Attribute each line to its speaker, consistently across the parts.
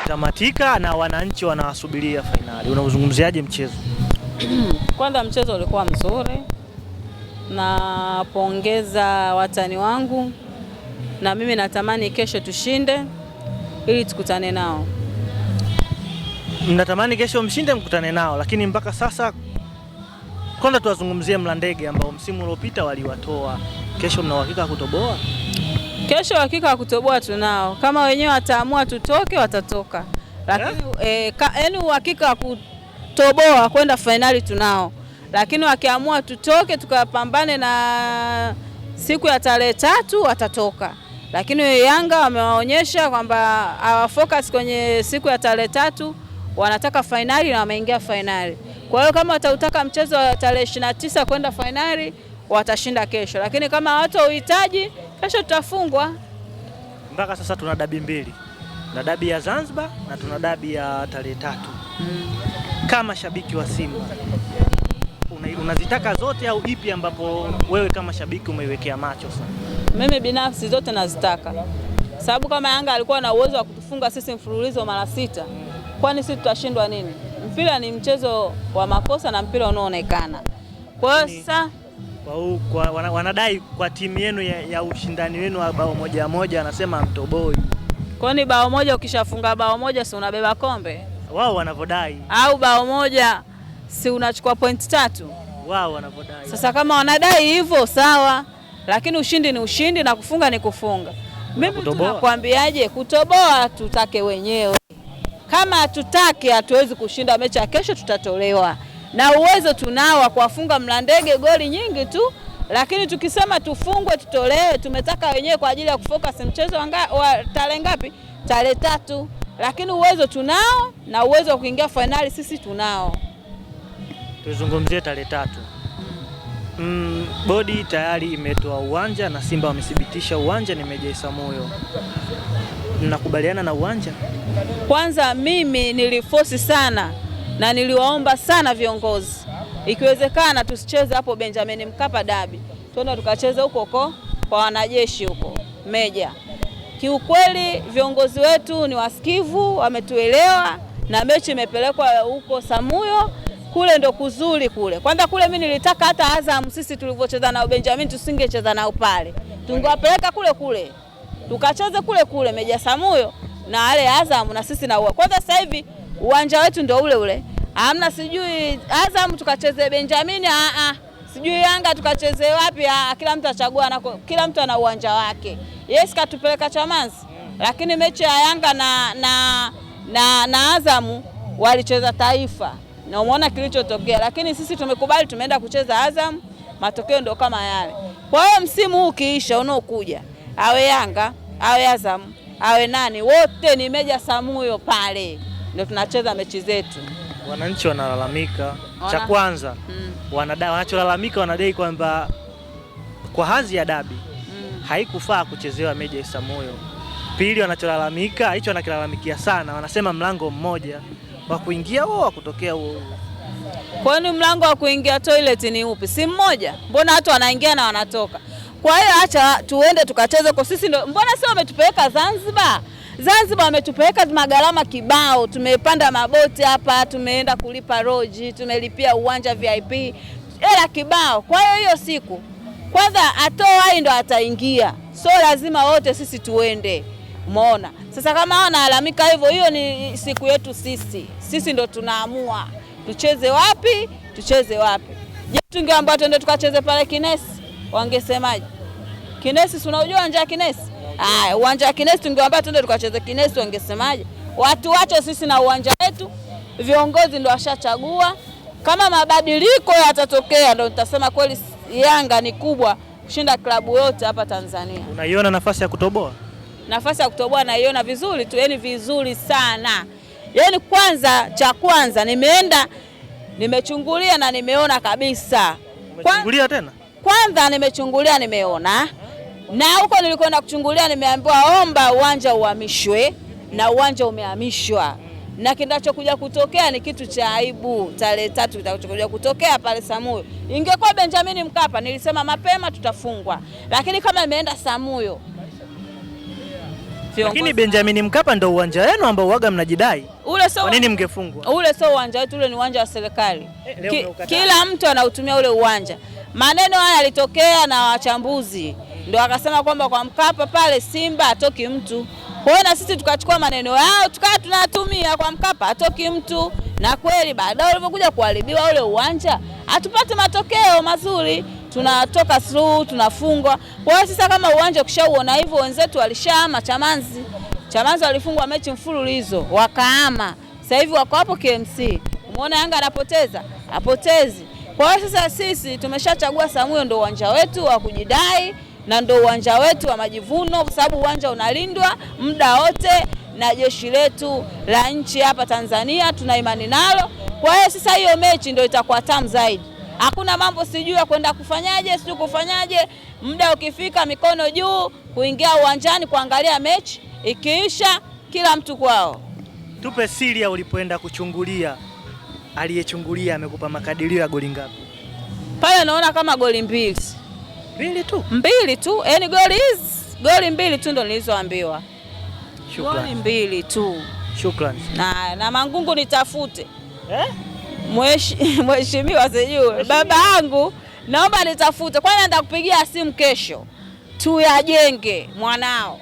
Speaker 1: imetamatika na wananchi wanawasubiria fainali. Unauzungumziaje mchezo?
Speaker 2: Kwanza mchezo ulikuwa mzuri. Napongeza watani wangu na mimi natamani kesho tushinde ili tukutane nao.
Speaker 1: Mnatamani kesho mshinde mkutane nao, lakini mpaka sasa kwanza tuwazungumzie Mlandege ambao msimu uliopita waliwatoa. Kesho mna uhakika kutoboa?
Speaker 2: Kesho uhakika wa kutoboa tunao. Kama wenyewe wataamua tutoke watatoka. Lakini yaani uhakika wa kutoboa kwenda fainali tunao. Lakini wakiamua tutoke tukapambane na siku ya tarehe 3 watatoka. Lakini Yanga wamewaonyesha kwamba hawafocus kwenye siku ya tarehe 3, wanataka fainali na wameingia fainali. Kwa hiyo kama watautaka mchezo wa tarehe 29 kwenda fainali watashinda kesho. Lakini kama hawatauhitaji kesho tutafungwa.
Speaker 1: Mpaka sasa tuna dabi mbili. Na dabi ya Zanzibar na tuna dabi ya tarehe 3. Kama shabiki wa Simba unazitaka zote au ipi ambapo wewe kama shabiki umeiwekea macho sana?
Speaker 2: Mimi binafsi zote nazitaka. Sababu kama Yanga alikuwa na uwezo wa kutufunga sisi mfululizo mara 6, kwani sisi tutashindwa nini? Mpira ni mchezo wa makosa na mpira unaoonekana. Kwa hiyo sasa
Speaker 1: wanadai kwa timu yenu ya ushindani wenu wa bao 1-1 anasema mtoboi.
Speaker 2: Kwani bao moja ukishafunga bao moja si unabeba kombe?
Speaker 1: Wao wanavodai.
Speaker 2: Au bao moja si unachukua point 3?
Speaker 1: Wao wanavodai.
Speaker 2: Sasa kama wanadai hivyo sawa, lakini ushindi ni ushindi na kufunga ni kufunga. Mimi tunakwambiaje, kutoboa tutake wenyewe. Kama hatutaki hatuwezi kushinda mechi ya kesho, tutatolewa. Na uwezo tunao wa kuwafunga Mlandege goli nyingi tu, lakini tukisema tufungwe tutolewe, tumetaka wenyewe kwa ajili ya kufocus mchezo wa tarehe ngapi? Tarehe 3. Lakini uwezo tunao na uwezo wa kuingia fainali sisi tunao.
Speaker 1: Tuzungumzie tarehe 3. Bodi tayari imetoa uwanja na Simba wamethibitisha uwanja ni Meja Isamuhyo. Mnakubaliana na uwanja?
Speaker 2: Kwanza mimi niliforce sana na niliwaomba sana viongozi, ikiwezekana tusicheze hapo Benjamin Mkapa dabi, twende tukacheze huko kwa wanajeshi huko Meja. Kiukweli viongozi wetu ni wasikivu, wametuelewa na mechi imepelekwa huko Samuyo. Kule ndo kuzuri kule. Kwanza kule mimi nilitaka hata Azam sisi tulivyocheza nao Benjamin tusingecheza nao pale. Tungewapeleka kule. Tukacheze kule Meja Samuyo na wale Azam na sisi na kwanza sasa hivi uwanja wetu ndio ule. Hamna sijui Azam tukacheze Benjamin sijui Yanga tukacheze wapi kila mtu achagua na kila mtu ana uwanja wake. Yes katupeleka Chamazi. Lakini mechi ya Yanga na Azam walicheza Taifa. Na umeona kilichotokea, lakini sisi tumekubali tumeenda kucheza Azam, matokeo ndio kama yale. Kwa hiyo msimu huu ukiisha unaokuja, awe Yanga, awe Azam, awe nani, wote ni Meja Samuhyo pale. Ndio tunacheza mechi zetu.
Speaker 1: Wananchi wanalalamika. Cha kwanza, wanacholalamika wanadai kwamba kwa hadhi ya dabi haikufaa kuchezewa Meja Samuhyo. Pili, wanacholalamika, hicho wanakilalamikia sana, wanasema mlango mmoja wa kuingia au wa kutokea huo.
Speaker 2: Kwani mlango wa kuingia toilet ni upi? Si mmoja. Mbona watu wanaingia na wanatoka? Kwa hiyo acha tuende tukacheze kwa sisi ndio. Mbona sio wametupeleka Zanzibar? Zanzibar wametupeleka magharama kibao. Tumepanda maboti hapa, tumeenda kulipa roji, tumelipia uwanja VIP. Hela kibao. Kwa hiyo siku kwanza atoa ndo ataingia. So lazima wote sisi tuende. Umeona? Sasa kama wanalalamika hivyo, hiyo ni siku yetu sisi. Sisi ndo tunaamua tucheze wapi. Je, tungeambiwa twende tukacheze pale Kinesi, wangesemaje? Kinesi si unajua uwanja wa Kinesi? Uwanja wa Kinesi tungeambiwa twende tukacheze Kinesi, wangesemaje? Watu wacho sisi na uwanja wetu, viongozi ndo washachagua. Kama mabadiliko yatatokea ndo tutasema kweli Yanga ni kubwa kushinda klabu yote hapa Tanzania.
Speaker 1: Unaiona nafasi ya kutoboa?
Speaker 2: Nafasi ya kutoboa naiona vizuri tu, yani vizuri sana. Yani cha kwanza nimechungulia na nimeona kabisa.
Speaker 1: Umechungulia tena?
Speaker 2: Kwanza nimechungulia nimeona. Na huko nilikwenda kuchungulia nimeambiwa omba uwanja uhamishwe na uwanja umehamishwa. Na kinachokuja kutokea ni kitu cha aibu. Tarehe 3 kitakuja kutokea pale Samuhyo. Ingekuwa Benjamin Mkapa nilisema mapema tutafungwa. Lakini kama imeenda Samuhyo
Speaker 1: Lakini Benjamin Mkapa ndio uwanja wenu ambao uwaga mnajidai. Kwa nini mngefungwa?
Speaker 2: Ule sio uwanja wetu, ule ni uwanja wa serikali. Kila mtu anautumia ule uwanja. Maneno haya yalitokea na wachambuzi ndio akasema kwamba kwa Mkapa pale Simba hatoki mtu. Kwa hiyo na sisi tukachukua maneno yao tukawa tunatumia kwa Mkapa hatoki mtu, na kweli baadaye walipokuja kuharibiwa ule uwanja hatupate matokeo mazuri, tunatoka through, tunafungwa. Kwa hiyo sasa kama uwanja ukishauona hivyo, wenzetu walishama Chamazi walifungwa mechi mfululizo wakaama, sasa hivi wako hapo KMC. Umeona Yanga anapoteza, apotezi. Kwa hiyo sasa sisi tumeshachagua Samuyo ndio uwanja wetu wa kujidai na ndio uwanja wetu wa majivuno, kwa sababu uwanja unalindwa muda wote na jeshi letu la nchi hapa Tanzania, tuna imani nalo. Kwa hiyo sasa hiyo mechi ndio itakuwa tamu zaidi. Hakuna mambo sijui ya kwenda kufanyaje, sijui kufanyaje. Muda ukifika, mikono juu, kuingia uwanjani kuangalia mechi, ikiisha kila mtu kwao.
Speaker 1: Tupe siri ya ulipoenda kuchungulia. Aliyechungulia amekupa makadirio ya goli ngapi?
Speaker 2: Pale naona kama goli mbili. Mbili tu. Yaani goli mbili tu ndo nilizoambiwa. Goli mbili tu.
Speaker 1: Shukrani.
Speaker 2: Na Mangungu nitafute. Mheshimiwa sijui. Baba yangu naomba nitafute. Kwani naenda kupigia simu kesho. Tuyajenge mwanao.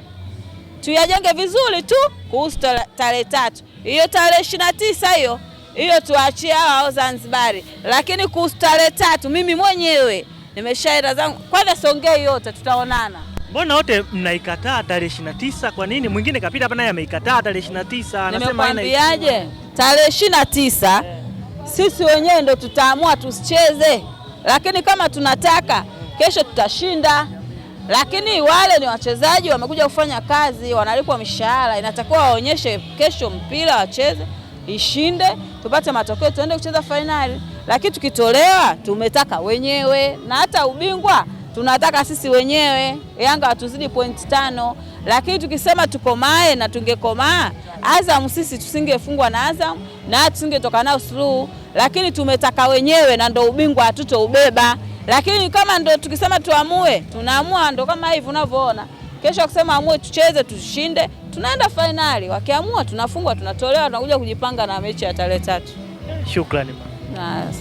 Speaker 2: Tuyajenge vizuri tu kuhusu tarehe 3. Hiyo tarehe 29 hiyo tuachie hao Zanzibari. Lakini kuhusu tarehe 3 mimi mwenyewe nimeshaenda zangu. Kwanza Songea yote tutaonana.
Speaker 1: Mbona wote mnaikataa tarehe 29? Kwa nini? Mwingine kapita hapa naye ameikataa tarehe 29. Anasema
Speaker 2: nimekwambiaje? Tarehe 29 sisi wenyewe ndo tutaamua tusicheze. Lakini kama tunataka kesho tutashinda. Lakini wale ni wachezaji wamekuja kufanya kazi, wanalipwa mishahara, inatakiwa waonyeshe kesho mpira wacheze, ishinde, tupate matokeo tuende kucheza finali. Lakini tukitolewa tumetaka wenyewe, na hata ubingwa tunataka sisi wenyewe. Yanga watuzidi point 5, lakini tukisema tukomae na tungekomaa, Azam sisi tusingefungwa na Azam na tusingetoka nao through, lakini tumetaka wenyewe na ndo ubingwa hatutoubeba. Lakini kama ndo tukisema tuamue, tunaamua ndo kama hivi unavyoona. Kesho kusema amue tucheze tushinde, tunaenda finali. Wakiamua tunafungwa, tunatolewa, tunakuja kujipanga na mechi ya tarehe 3.
Speaker 1: Shukrani.
Speaker 2: Nice.